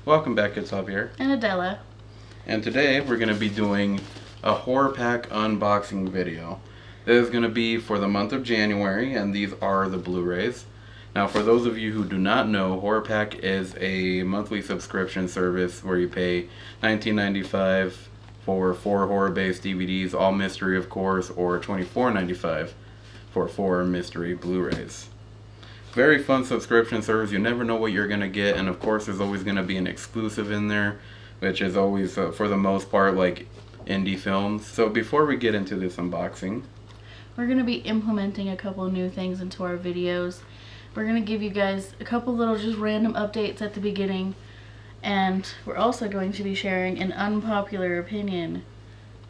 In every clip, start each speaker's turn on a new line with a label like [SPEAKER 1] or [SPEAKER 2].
[SPEAKER 1] Welcome back, it's Javier.
[SPEAKER 2] And Adela.
[SPEAKER 1] And today we're going to be doing a HorrorPack unboxing video. This is going to be for the month of January, and these are the Blu-rays. Now, for those of you who do not know, HorrorPack is a monthly subscription service where you pay $19.95 for 4 horror-based DVDs, all mystery of course, or $24.95 for 4 mystery Blu-rays. Very fun subscription service. You never know what you're going to get, and of course there's always going to be an exclusive in there, which is always, for the most part, like indie films. So before we get into this unboxing,
[SPEAKER 2] we're going to be implementing a couple new things into our videos. We're going to give you guys a couple little just random updates at the beginning, and we're also going to be sharing an unpopular opinion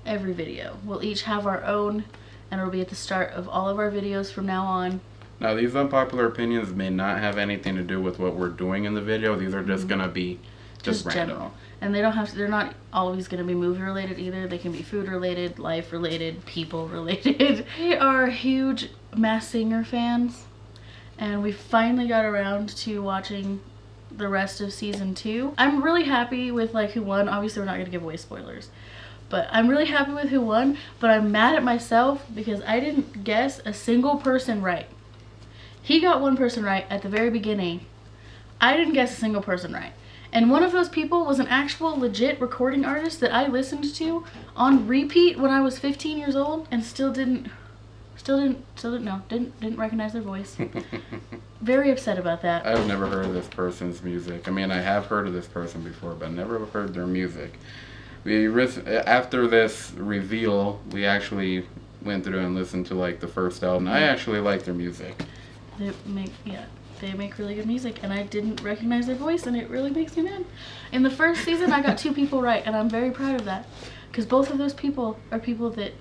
[SPEAKER 2] every video. We'll each have our own, and it'll be at the start of all of our videos from now on.
[SPEAKER 1] Now, these unpopular opinions may not have anything to do with what we're doing in the video. These are just going to be just random.
[SPEAKER 2] General. And they don't have to, they're not always going to be movie related either. They can be food related, life related, people related. We are huge Masked Singer fans, and we finally got around to watching the rest of season 2. I'm really happy with who won. Obviously we're not going to give away spoilers, but I'm really happy with who won. But I'm mad at myself because I didn't guess a single person right. He got one person right at the very beginning. I didn't guess a single person right. And one of those people was an actual legit recording artist that I listened to on repeat when I was 15 years old and still didn't recognize their voice. Very upset about that.
[SPEAKER 1] I've never heard of this person's music. I mean, I have heard of this person before, but never heard their music. After this reveal, we actually went through and listened to the first album. I actually like their music.
[SPEAKER 2] They make really good music, and I didn't recognize their voice, and it really makes me mad. In the first season, I got 2 people right, and I'm very proud of that, because both of those people are people that,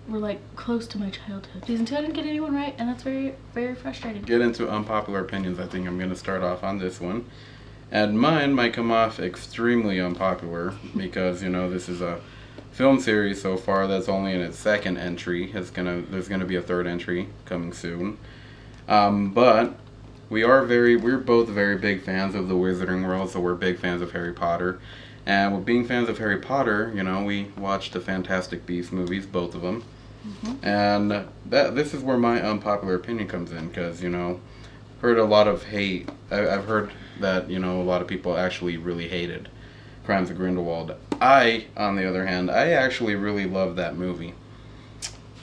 [SPEAKER 2] were close to my childhood. Season 2, I didn't get anyone right, and that's very, very frustrating.
[SPEAKER 1] Get into unpopular opinions. I think I'm going to start off on this one, and mine might come off extremely unpopular because this is a film series so far that's only in its 2nd entry. There's gonna be a 3rd entry coming soon. But we're both very big fans of the Wizarding World, so we're big fans of Harry Potter. And with being fans of Harry Potter, we watched the Fantastic Beasts movies, both of them. Mm-hmm. And this is where my unpopular opinion comes in, because, heard a lot of hate. I've heard that, a lot of people actually really hated Crimes of Grindelwald. I, on the other hand, I actually really love that movie.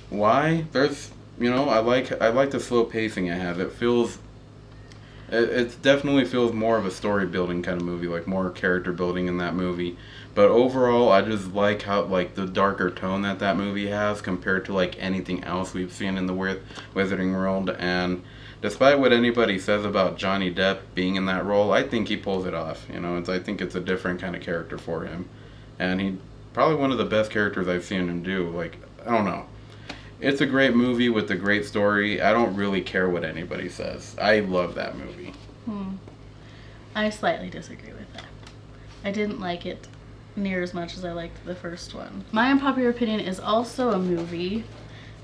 [SPEAKER 1] Why? There's, I like the slow pacing it has. It definitely feels more of a story building kind of movie, more character building in that movie. But overall, I just like how the darker tone that movie has compared to anything else we've seen in the Wizarding World. And despite what anybody says about Johnny Depp being in that role, I think he pulls it off. I think it's a different kind of character for him, and he probably one of the best characters I've seen him do. I don't know. It's a great movie with a great story. I don't really care what anybody says. I love that movie.
[SPEAKER 2] I slightly disagree with that. I didn't like it near as much as I liked the first one. My unpopular opinion is also a movie,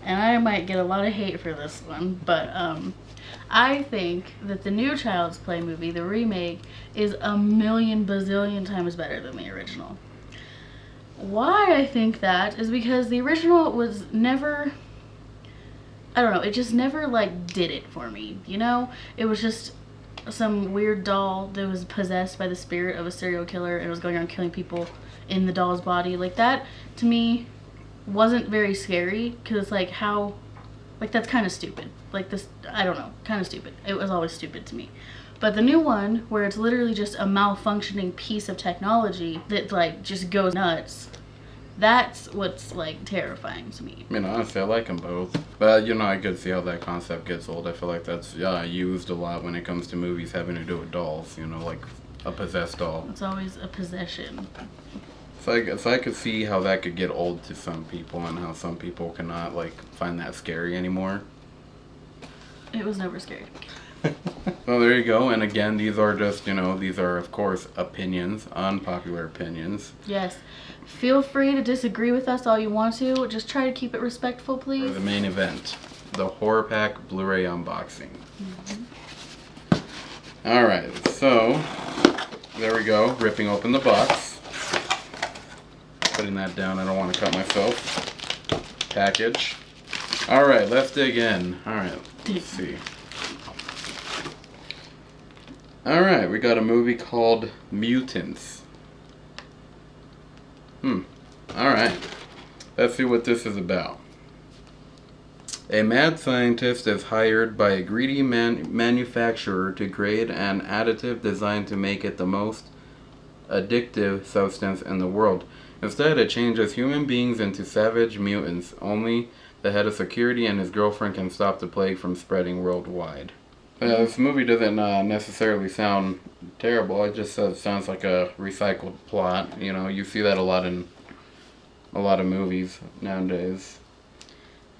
[SPEAKER 2] and I might get a lot of hate for this one, but I think that the new Child's Play movie, the remake, is a million bazillion times better than the original. Why I think that is because the original was never, I don't know, it just never did it for me, It was just some weird doll that was possessed by the spirit of a serial killer and was going around killing people in the doll's body. That, to me, wasn't very scary, because it's how, that's kind of stupid. This, I don't know, kind of stupid. It was always stupid to me. But the new one, where it's literally just a malfunctioning piece of technology that just goes nuts, that's what's terrifying to me.
[SPEAKER 1] I mean, honestly, I like them both. But, I could see how that concept gets old. I feel like that's used a lot when it comes to movies having to do with dolls, like a possessed doll.
[SPEAKER 2] It's always a possession.
[SPEAKER 1] So I could see how that could get old to some people, and how some people cannot, find that scary anymore.
[SPEAKER 2] It was never scary.
[SPEAKER 1] Well, there you go. And again, these are just, these are, of course, opinions, unpopular opinions.
[SPEAKER 2] Yes. Feel free to disagree with us all you want to. Just try to keep it respectful, please.
[SPEAKER 1] For the main event, the HorrorPack Blu-ray unboxing. Mm-hmm. Alright, so there we go. Ripping open the box. Putting that down. I don't want to cut myself. Package. Alright, let's dig in. Alright, let's see. Alright, we got a movie called Mutants. Alright. Let's see what this is about. A mad scientist is hired by a greedy manufacturer to create an additive designed to make it the most addictive substance in the world. Instead, it changes human beings into savage mutants. Only the head of security and his girlfriend can stop the plague from spreading worldwide. This movie doesn't necessarily sound terrible. It just sounds like a recycled plot. You know, you see that a lot in a lot of movies nowadays.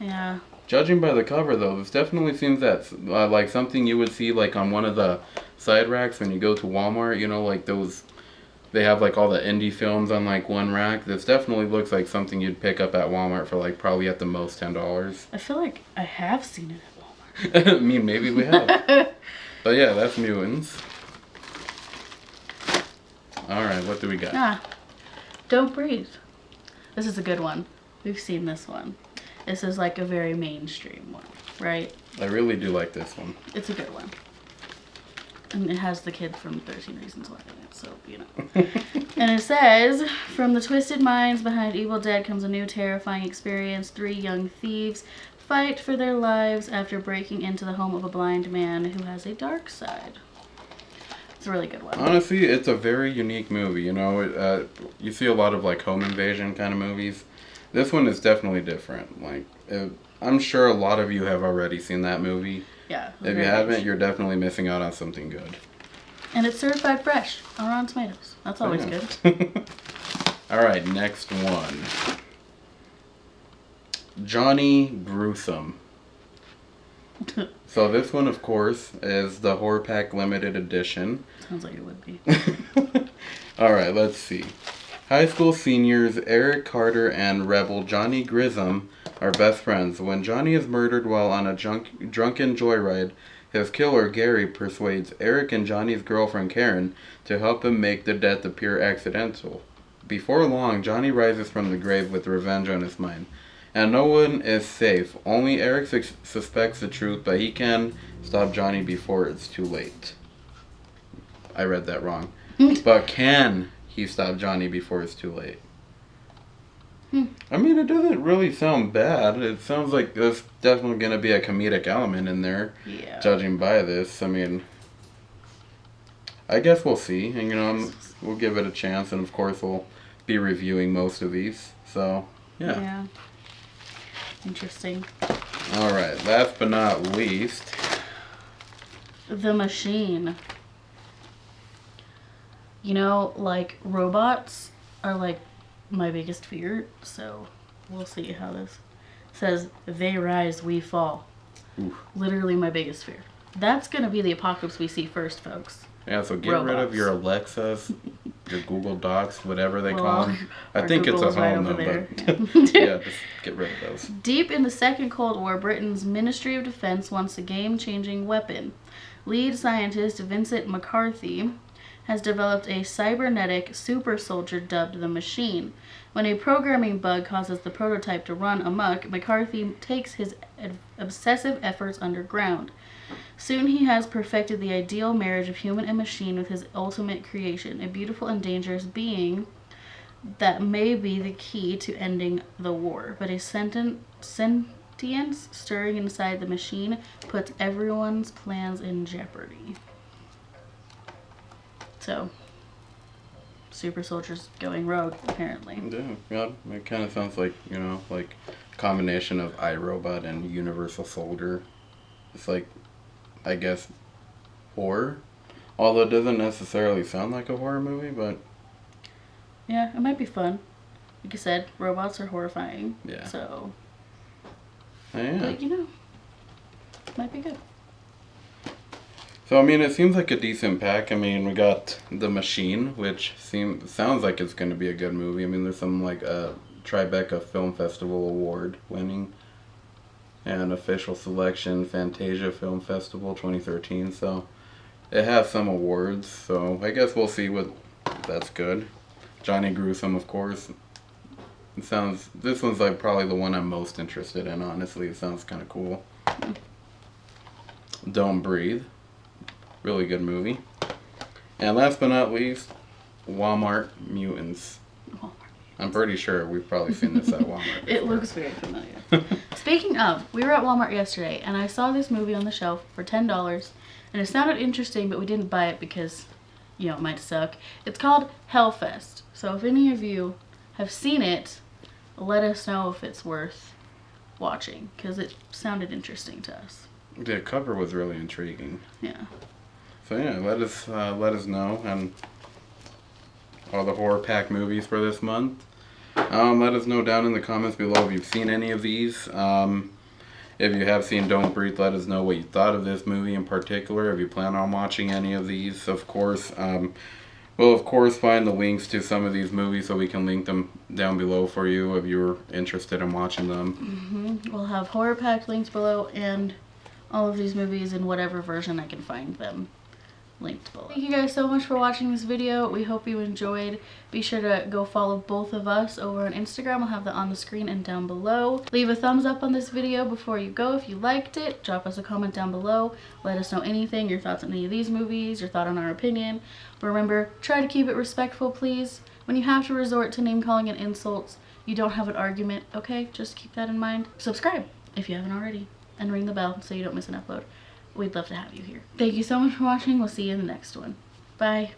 [SPEAKER 2] Yeah.
[SPEAKER 1] Judging by the cover, though, this definitely seems that like something you would see like on one of the side racks when you go to Walmart. You know, like those. They have like all the indie films on like one rack. This definitely looks like something you'd pick up at Walmart for like probably at the most $10.
[SPEAKER 2] I feel like I have seen it at Walmart.
[SPEAKER 1] I mean, maybe we have. But yeah, that's Mutants. Alright, what do we got?
[SPEAKER 2] Don't Breathe. This is a good one. We've seen this one. This is like a very mainstream one, right?
[SPEAKER 1] I really do like this one.
[SPEAKER 2] It's a good one. And it has the kid from 13 Reasons Why in it, so, you know. And it says, from the twisted minds behind Evil Dead comes a new terrifying experience. 3 young thieves fight for their lives after breaking into the home of a blind man who has a dark side. It's a really good one.
[SPEAKER 1] Honestly, it's a very unique movie, you know. You see a lot of, like, home invasion kind of movies. This one is definitely different. Like, I'm sure a lot of you have already seen that movie.
[SPEAKER 2] Yeah.
[SPEAKER 1] If you haven't, you're definitely missing out on something good.
[SPEAKER 2] And it's certified fresh on Rotten Tomatoes. That's always good.
[SPEAKER 1] Alright, next one. Johnny Gruesome. So this one, of course, is the HorrorPack limited edition.
[SPEAKER 2] Sounds like it would be.
[SPEAKER 1] Alright, let's see. High school seniors Eric Carter and rebel Johnny Gruesome are best friends. When Johnny is murdered while on a drunken joyride, his killer, Gary, persuades Eric and Johnny's girlfriend, Karen, to help him make the death appear accidental. Before long, Johnny rises from the grave with revenge on his mind. And no one is safe. Only Eric suspects the truth, but he can stop Johnny before it's too late. I read that wrong. But can he stop Johnny before it's too late? I mean, it doesn't really sound bad. It sounds like there's definitely going to be a comedic element in there.
[SPEAKER 2] Yeah.
[SPEAKER 1] Judging by this, I mean, I guess we'll see. And, you know, we'll give it a chance. And, of course, we'll be reviewing most of these. So, yeah.
[SPEAKER 2] Interesting.
[SPEAKER 1] All right. Last but not least.
[SPEAKER 2] The Machine. You know, like, robots are, like, my biggest fear, so we'll see how this says. They rise, we fall.
[SPEAKER 1] Oof.
[SPEAKER 2] Literally my biggest fear. That's gonna be the apocalypse we see first, folks.
[SPEAKER 1] Yeah, so get rid of your Alexas, your Google Docs, whatever they call them. I think
[SPEAKER 2] Google's
[SPEAKER 1] it's a home,
[SPEAKER 2] right
[SPEAKER 1] though,
[SPEAKER 2] but
[SPEAKER 1] yeah, just get rid of those.
[SPEAKER 2] Deep in the Second Cold War, Britain's Ministry of Defense wants a game-changing weapon. Lead scientist Vincent McCarthy has developed a cybernetic super soldier dubbed the Machine. When a programming bug causes the prototype to run amok, McCarthy takes his obsessive efforts underground. Soon he has perfected the ideal marriage of human and machine with his ultimate creation, a beautiful and dangerous being that may be the key to ending the war. But a sentience stirring inside the machine puts everyone's plans in jeopardy. So, super soldiers going rogue, apparently.
[SPEAKER 1] Yeah, it kind of sounds like, you know, like a combination of iRobot and Universal Soldier. It's like, I guess, horror. Although it doesn't necessarily sound like a horror movie, but...
[SPEAKER 2] Yeah, it might be fun. Like you said, robots are horrifying.
[SPEAKER 1] Yeah.
[SPEAKER 2] So...
[SPEAKER 1] Yeah.
[SPEAKER 2] But, you know, it might be good.
[SPEAKER 1] So, I mean, it seems like a decent pack. I mean, we got The Machine, which sounds like it's going to be a good movie. I mean, there's some, like, Tribeca Film Festival award winning. And official selection, Fantasia Film Festival 2013. So, It has some awards, so I guess we'll see what that's good. Johnny Gruesome, of course. This one's like probably the one I'm most interested in, honestly. It sounds kind of cool. Don't Breathe. Really good movie. And last but not least, Walmart Mutants. I'm pretty sure we've probably seen this at Walmart.
[SPEAKER 2] It looks very familiar. Speaking of, we were at Walmart yesterday and I saw this movie on the shelf for $10 and it sounded interesting, but we didn't buy it because, you know, it might suck. It's called Hellfest. So if any of you have seen it, let us know if it's worth watching because it sounded interesting to us.
[SPEAKER 1] The cover was really intriguing.
[SPEAKER 2] Yeah.
[SPEAKER 1] So yeah, let us know, and all the HorrorPack movies for this month. Let us know down in the comments below if you've seen any of these. If you have seen Don't Breathe, let us know what you thought of this movie in particular. If you plan on watching any of these, of course. We'll of course find the links to some of these movies so we can link them down below for you if you're interested in watching them.
[SPEAKER 2] We'll have HorrorPack links below and all of these movies in whatever version I can find them linked below. Thank you guys so much for watching this video. We hope you enjoyed. Be sure to go follow both of us over on Instagram. I'll have that on the screen and down below. Leave a thumbs up on this video before you go if you liked it. Drop us a comment down below. Let us know anything, your thoughts on any of these movies, your thought on our opinion. Remember, try to keep it respectful, please. When you have to resort to name calling and insults, you don't have an argument, okay? Just keep that in mind. Subscribe if you haven't already, and ring the bell so you don't miss an upload. We'd love to have you here. Thank you so much for watching. We'll see you in the next one. Bye.